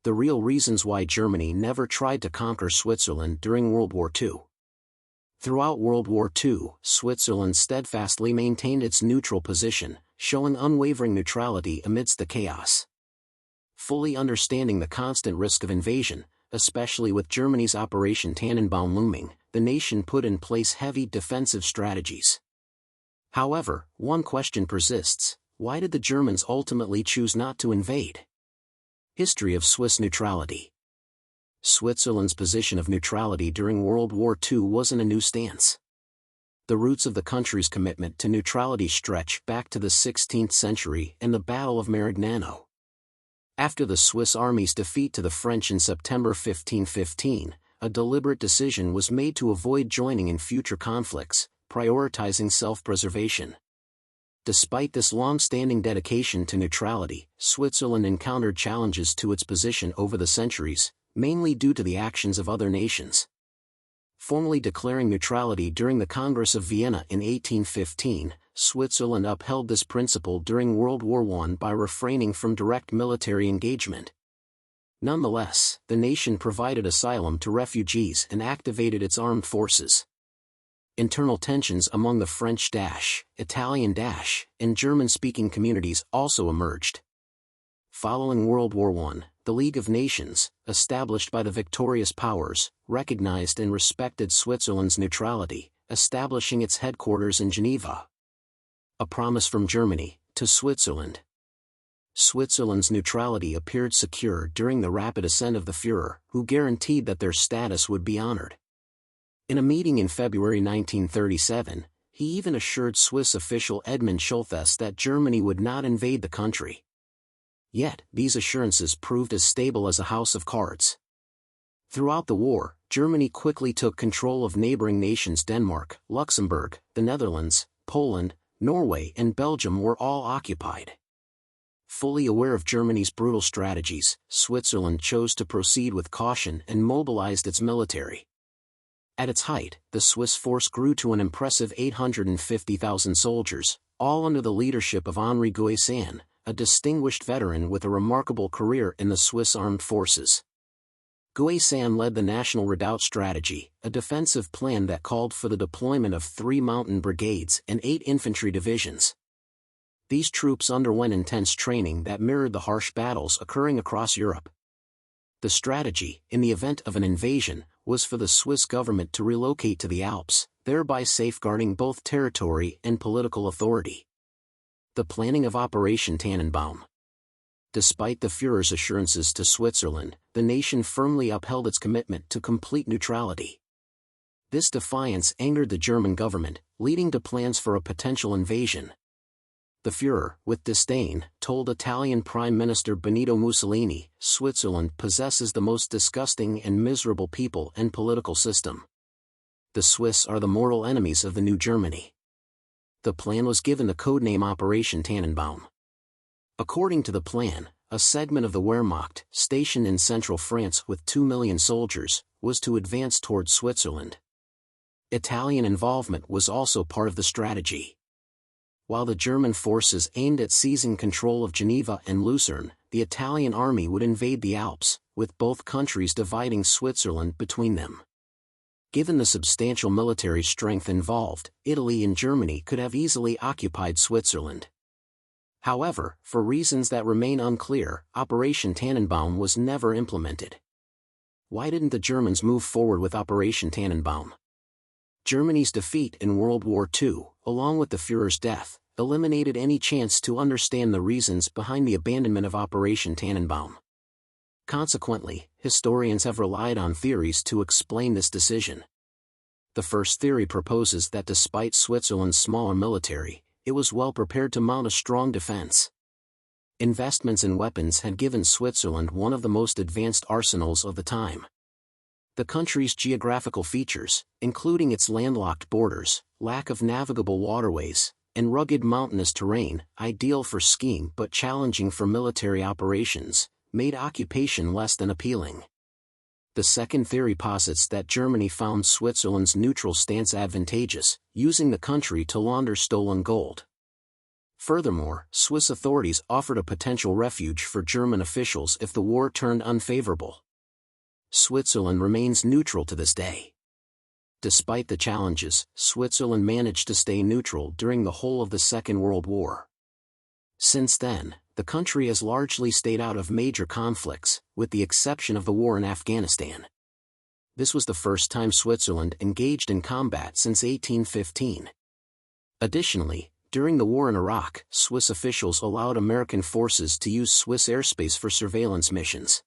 The real reasons why Germany never tried to conquer Switzerland during World War II. Throughout World War II, Switzerland steadfastly maintained its neutral position, showing unwavering neutrality amidst the chaos. Fully understanding the constant risk of invasion, especially with Germany's Operation Tannenbaum looming, the nation put in place heavy defensive strategies. However, one question persists: why did the Germans ultimately choose not to invade? History of Swiss neutrality. Switzerland's position of neutrality during World War II wasn't a new stance. The roots of the country's commitment to neutrality stretch back to the 16th century and the Battle of Marignano. After the Swiss army's defeat to the French in September 1515, a deliberate decision was made to avoid joining in future conflicts, prioritizing self-preservation. Despite this long-standing dedication to neutrality, Switzerland encountered challenges to its position over the centuries, mainly due to the actions of other nations. Formally declaring neutrality during the Congress of Vienna in 1815, Switzerland upheld this principle during World War I by refraining from direct military engagement. Nonetheless, the nation provided asylum to refugees and activated its armed forces. Internal tensions among the French, Italian, and German-speaking communities also emerged. Following World War I, the League of Nations, established by the victorious powers, recognized and respected Switzerland's neutrality, establishing its headquarters in Geneva. A promise from Germany to Switzerland. Switzerland's neutrality appeared secure during the rapid ascent of the Führer, who guaranteed that their status would be honored. In a meeting in February 1937, he even assured Swiss official Edmund Schulthess that Germany would not invade the country. Yet, these assurances proved as stable as a house of cards. Throughout the war, Germany quickly took control of neighboring nations. Denmark, Luxembourg, the Netherlands, Poland, Norway and Belgium were all occupied. Fully aware of Germany's brutal strategies, Switzerland chose to proceed with caution and mobilized its military. At its height, the Swiss force grew to an impressive 850,000 soldiers, all under the leadership of Henri Guesclin, a distinguished veteran with a remarkable career in the Swiss armed forces. Guesclin led the National Redoubt strategy, a defensive plan that called for the deployment of 3 mountain brigades and 8 infantry divisions. These troops underwent intense training that mirrored the harsh battles occurring across Europe. The strategy, in the event of an invasion, was for the Swiss government to relocate to the Alps, thereby safeguarding both territory and political authority. The planning of Operation Tannenbaum. Despite the Führer's assurances to Switzerland, the nation firmly upheld its commitment to complete neutrality. This defiance angered the German government, leading to plans for a potential invasion. The Führer, with disdain, told Italian Prime Minister Benito Mussolini, "Switzerland possesses the most disgusting and miserable people and political system. The Swiss are the mortal enemies of the new Germany." The plan was given the codename Operation Tannenbaum. According to the plan, a segment of the Wehrmacht, stationed in central France with 2 million soldiers, was to advance towards Switzerland. Italian involvement was also part of the strategy. While the German forces aimed at seizing control of Geneva and Lucerne, the Italian army would invade the Alps, with both countries dividing Switzerland between them. Given the substantial military strength involved, Italy and Germany could have easily occupied Switzerland. However, for reasons that remain unclear, Operation Tannenbaum was never implemented. Why didn't the Germans move forward with Operation Tannenbaum? Germany's defeat in World War II, along with the Führer's death, eliminated any chance to understand the reasons behind the abandonment of Operation Tannenbaum. Consequently, historians have relied on theories to explain this decision. The first theory proposes that despite Switzerland's smaller military, it was well prepared to mount a strong defense. Investments in weapons had given Switzerland one of the most advanced arsenals of the time. The country's geographical features, including its landlocked borders, lack of navigable waterways, and rugged mountainous terrain, ideal for skiing but challenging for military operations, made occupation less than appealing. The second theory posits that Germany found Switzerland's neutral stance advantageous, using the country to launder stolen gold. Furthermore, Swiss authorities offered a potential refuge for German officials if the war turned unfavorable. Switzerland remains neutral to this day. Despite the challenges, Switzerland managed to stay neutral during the whole of the Second World War. Since then, the country has largely stayed out of major conflicts, with the exception of the war in Afghanistan. This was the first time Switzerland engaged in combat since 1815. Additionally, during the war in Iraq, Swiss officials allowed American forces to use Swiss airspace for surveillance missions.